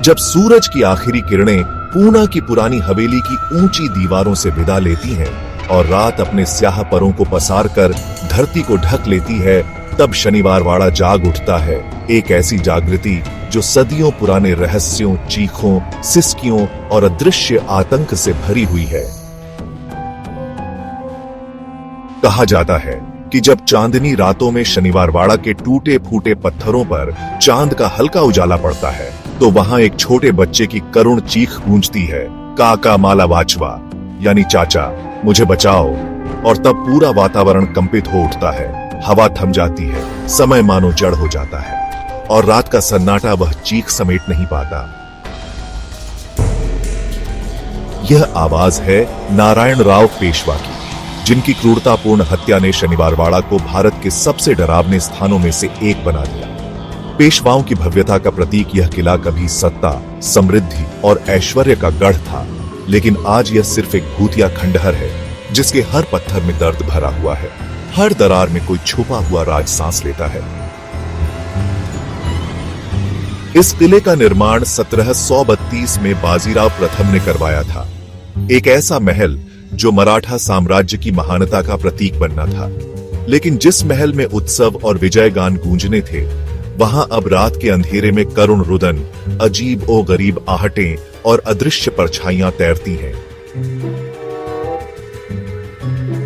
जब सूरज की आखिरी किरणें पूना की पुरानी हवेली की ऊंची दीवारों से विदा लेती हैं और रात अपने स्याह परों को पसार कर धरती को ढक लेती है, तब शनिवार वाड़ा जाग उठता है। एक ऐसी जागृति जो सदियों पुराने रहस्यों, चीखों, सिसकियों और अदृश्य आतंक से भरी हुई है। कहा जाता है कि जब चांदनी रातों में शनिवार वाड़ा के टूटे फूटे पत्थरों पर चांद का हल्का उजाला पड़ता है, तो वहां एक छोटे बच्चे की करुण चीख गूंजती है, काका माला वाचवा, यानी चाचा मुझे बचाओ। और तब पूरा वातावरण कंपित हो उठता है, हवा थम जाती है, समय मानो जड़ हो जाता है और रात का सन्नाटा वह चीख समेट नहीं पाता। यह आवाज है नारायण राव पेशवा की, जिनकी क्रूरतापूर्ण हत्या ने शनिवार वाड़ा को भारत के सबसे डरावने स्थानों में से एक बना दिया। पेशवाओं की भव्यता का प्रतीक यह किला कभी सत्ता, समृद्धि और ऐश्वर्य का गढ़ था, लेकिन आज यह सिर्फ एक भूतिया खंडहर है, जिसके हर पत्थर में दर्द भरा हुआ है, हर दरार में कोई छुपा हुआ राज सांस लेता है। इस किले का निर्माण 1732 में बाजीराव प्रथम ने करवाया था। एक ऐसा महल जो मराठा साम्राज्य की महानता का प्रतीक बनना था। लेकिन जिस महल में उत्सव और विजय गान गूंजने थे, वहां अब रात के अंधेरे में करुण रुदन, अजीब ओ गरीब आहटें और अदृश्य परछाइयां तैरती हैं।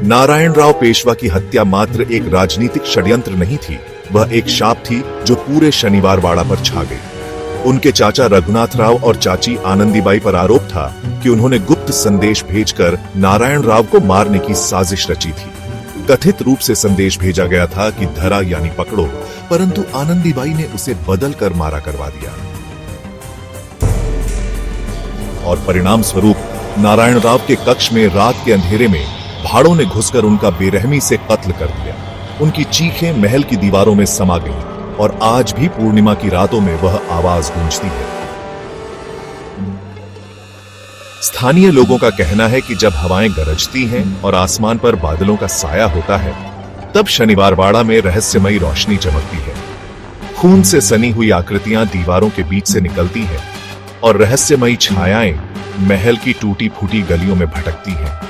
नारायण राव पेशवा की हत्या मात्र एक राजनीतिक षड्यंत्र नहीं थी, वह एक शाप थी जो पूरे शनिवार वाड़ा पर छा गई। उनके चाचा रघुनाथ राव और चाची आनंदीबाई पर आरोप था कि उन्होंने गुप्त संदेश भेजकर नारायण राव को मारने की साजिश रची थी। कथित रूप से संदेश भेजा गया था कि धरा यानी पकड़ो, परंतु आनंदीबाई ने उसे बदल कर मारा करवा दिया और परिणाम स्वरूप नारायण राव के कक्ष में रात के अंधेरे में भाड़ों ने घुसकर उनका बेरहमी से कत्ल कर दिया। उनकी चीखें महल की दीवारों में समा गईं और आज भी पूर्णिमा की रातों में वह आवाज गूंजती है। स्थानीय लोगों का कहना है कि जब हवाएं गरजती हैं और आसमान पर बादलों का साया होता है, तब शनिवार वाड़ा में रहस्यमयी रोशनी चमकती है। खून से सनी हुई आकृतियां दीवारों के बीच से निकलती हैं और रहस्यमयी छायाएं महल की टूटी फूटी गलियों में भटकती हैं।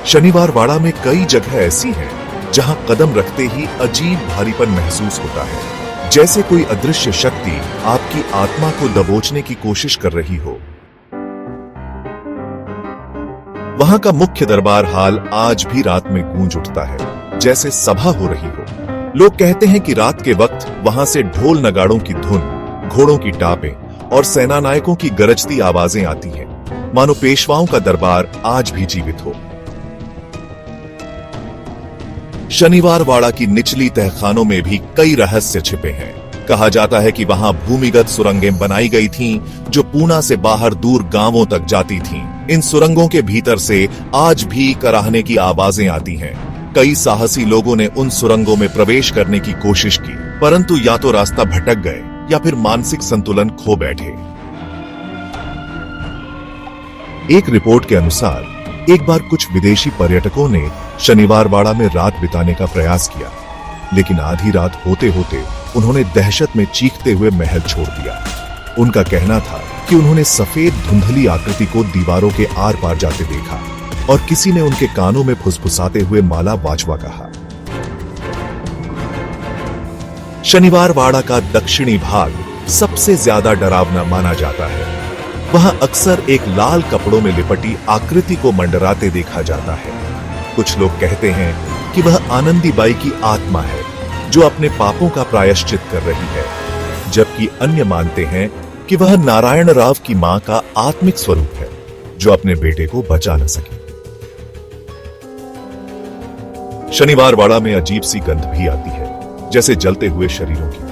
शनिवार वाड़ा में कई जगह ऐसी हैं जहां कदम रखते ही अजीब भारीपन महसूस होता है, जैसे कोई अदृश्य शक्ति आपकी आत्मा को दबोचने की कोशिश कर रही हो। वहां का मुख्य दरबार हाल आज भी रात में गूंज उठता है, जैसे सभा हो रही हो। लोग कहते हैं कि रात के वक्त वहां से ढोल नगाड़ों की धुन, घोड़ों की टापें और सेनानायकों की गरजती आवाजें आती हैं, मानो पेशवाओं का दरबार आज भी जीवित हो। शनिवार वाड़ा की निचली तहखानों में भी कई रहस्य छिपे हैं। कहा जाता है कि वहां भूमिगत सुरंगें बनाई गई थीं, जो पूना से बाहर दूर गांवों तक जाती थीं। इन सुरंगों के भीतर से आज भी कराहने की आवाजें आती हैं। कई साहसी लोगों ने उन सुरंगों में प्रवेश करने की कोशिश की, परंतु या तो रास्ता भटक गए या फिर मानसिक संतुलन खो बैठे। एक रिपोर्ट के अनुसार एक बार कुछ विदेशी पर्यटकों ने शनिवार वाड़ा में रात बिताने का प्रयास किया, लेकिन आधी रात होते होते उन्होंने दहशत में चीखते हुए महल छोड़ दिया। उनका कहना था कि उन्होंने सफेद धुंधली आकृति को दीवारों के आर पार जाते देखा और किसी ने उनके कानों में फुसफुसाते हुए माला वाचवा कहा। शनिवार वाड़ा का दक्षिणी भाग सबसे ज्यादा डरावना माना जाता है। वहां अक्सर एक लाल कपड़ों में लिपटी आकृति को मंडराते देखा जाता है। कुछ लोग कहते हैं कि वह आनंदीबाई की आत्मा है, जो अपने पापों का प्रायश्चित कर रही है, जबकि अन्य मानते हैं कि वह नारायण राव की मां का आत्मिक स्वरूप है, जो अपने बेटे को बचा न सके। शनिवार वाड़ा में अजीब सी गंध भी आती है, जैसे जलते हुए शरीरों की।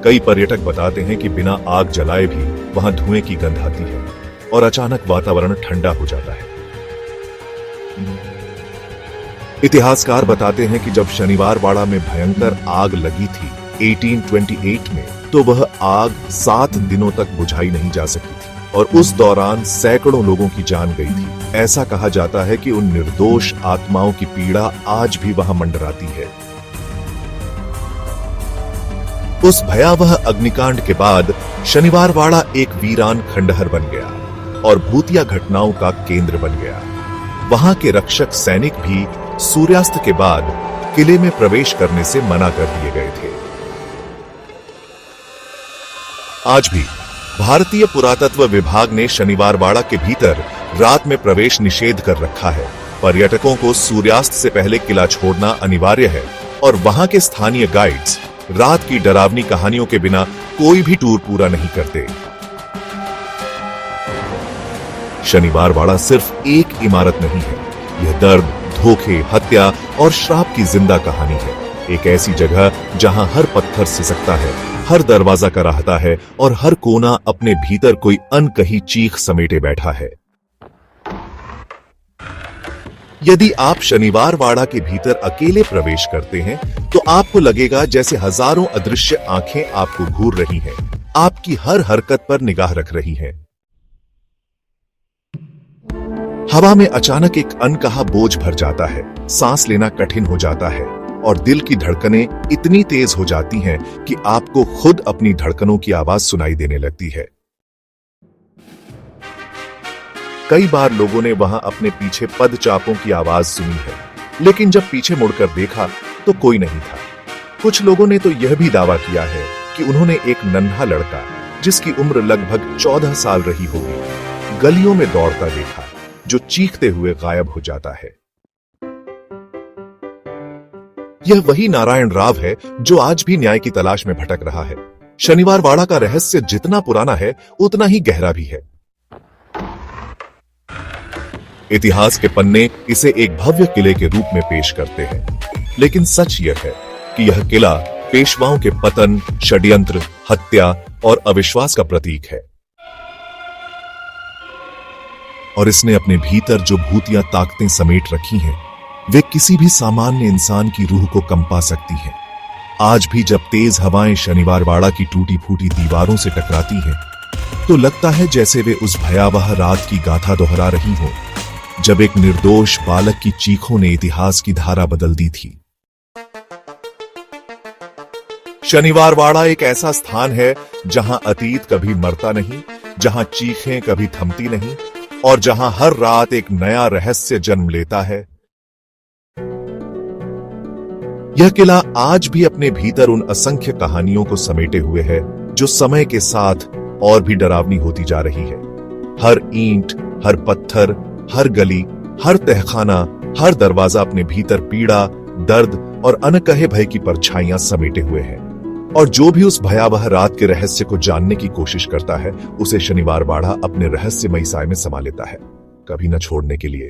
कई पर्यटक बताते हैं कि बिना आग जलाए भी वहां धुएं की गंध आती है और अचानक वातावरण ठंडा हो जाता है। इतिहासकार बताते हैं कि जब शनिवार वाड़ा में भयंकर आग लगी थी 1828 में, तो वह आग 7 दिनों तक बुझाई नहीं जा सकी थी और उस दौरान सैकड़ों लोगों की जान गई थी। ऐसा कहा जाता है कि उन निर्दोष आत्माओं की पीड़ा आज भी वहां मंडराती है। उस भयावह अग्निकांड के बाद शनिवारवाड़ा एक वीरान खंडहर बन गया और भूतिया घटनाओं का केंद्र बन गया। वहां के रक्षक सैनिक भी सूर्यास्त के बाद किले में प्रवेश करने से मना कर दिए गए थे। आज भी भारतीय पुरातत्व विभाग ने शनिवारवाड़ा के भीतर रात में प्रवेश निषेध कर रखा है। पर्यटकों को सूर्यास्त से पहले किला छोड़ना अनिवार्य है और वहां के स्थानीय गाइड्स रात की डरावनी कहानियों के बिना कोई भी टूर पूरा नहीं करते। शनिवारवाड़ा सिर्फ एक इमारत नहीं है, यह दर्द, धोखे, हत्या और श्राप की जिंदा कहानी है। एक ऐसी जगह जहां हर पत्थर सिसकता है, हर दरवाजा कराहता है और हर कोना अपने भीतर कोई अनकही चीख समेटे बैठा है। यदि आप शनिवारवाड़ा के भीतर अकेले प्रवेश करते हैं तो आपको लगेगा जैसे हजारों अदृश्य आंखें आपको घूर रही हैं, आपकी हर हरकत पर निगाह रख रही हैं। हवा में अचानक एक अनकहा बोझ भर जाता है, सांस लेना कठिन हो जाता है और दिल की धड़कनें इतनी तेज हो जाती हैं कि आपको खुद अपनी धड़कनों की आवाज सुनाई देने लगती है। कई बार लोगों ने वहां अपने पीछे पदचापों की आवाज सुनी है, लेकिन जब पीछे मुड़कर देखा तो कोई नहीं था। कुछ लोगों ने तो यह भी दावा किया है कि उन्होंने एक नन्हा लड़का जिसकी उम्र लगभग 14 साल रही होगी, गलियों में दौड़ता देखा, जो चीखते हुए गायब हो जाता है। यह वही नारायण राव है जो आज भी न्याय की तलाश में भटक रहा है। शनिवारवाड़ा का रहस्य जितना पुराना है उतना ही गहरा भी है। इतिहास के पन्ने इसे एक भव्य किले के रूप में पेश करते हैं, लेकिन सच यह है कि यह किला पेशवाओं के पतन, षड्यंत्र, हत्या और अविश्वास का प्रतीक है। और इसने अपने भीतर जो भूतिया ताकतें समेट रखी हैं, वे किसी भी सामान्य इंसान की रूह को कंपा सकती हैं। आज भी जब तेज हवाएं शनिवारवाड़ा की टूटी फूटी दीवारों से टकराती हैं, तो लगता है जैसे वे उस भयावह रात की गाथा दोहरा रही हों, जब एक निर्दोष बालक की चीखों ने इतिहास की धारा बदल दी थी। शनिवारवाड़ा एक ऐसा स्थान है जहां अतीत कभी मरता नहीं, जहां चीखें कभी थमती नहीं और जहां हर रात एक नया रहस्य जन्म लेता है। यह किला आज भी अपने भीतर उन असंख्य कहानियों को समेटे हुए है जो समय के साथ और भी डरावनी होती जा रही है। हर ईंट, हर पत्थर, हर गली, हर तहखाना, हर दरवाजा अपने भीतर पीड़ा, दर्द और अनकहे भय की परछाइयां समेटे हुए है। और जो भी उस भयावह रात के रहस्य को जानने की कोशिश करता है, उसे शनिवारवाड़ा अपने रहस्यमयी साए में समा लेता है, कभी न छोड़ने के लिए।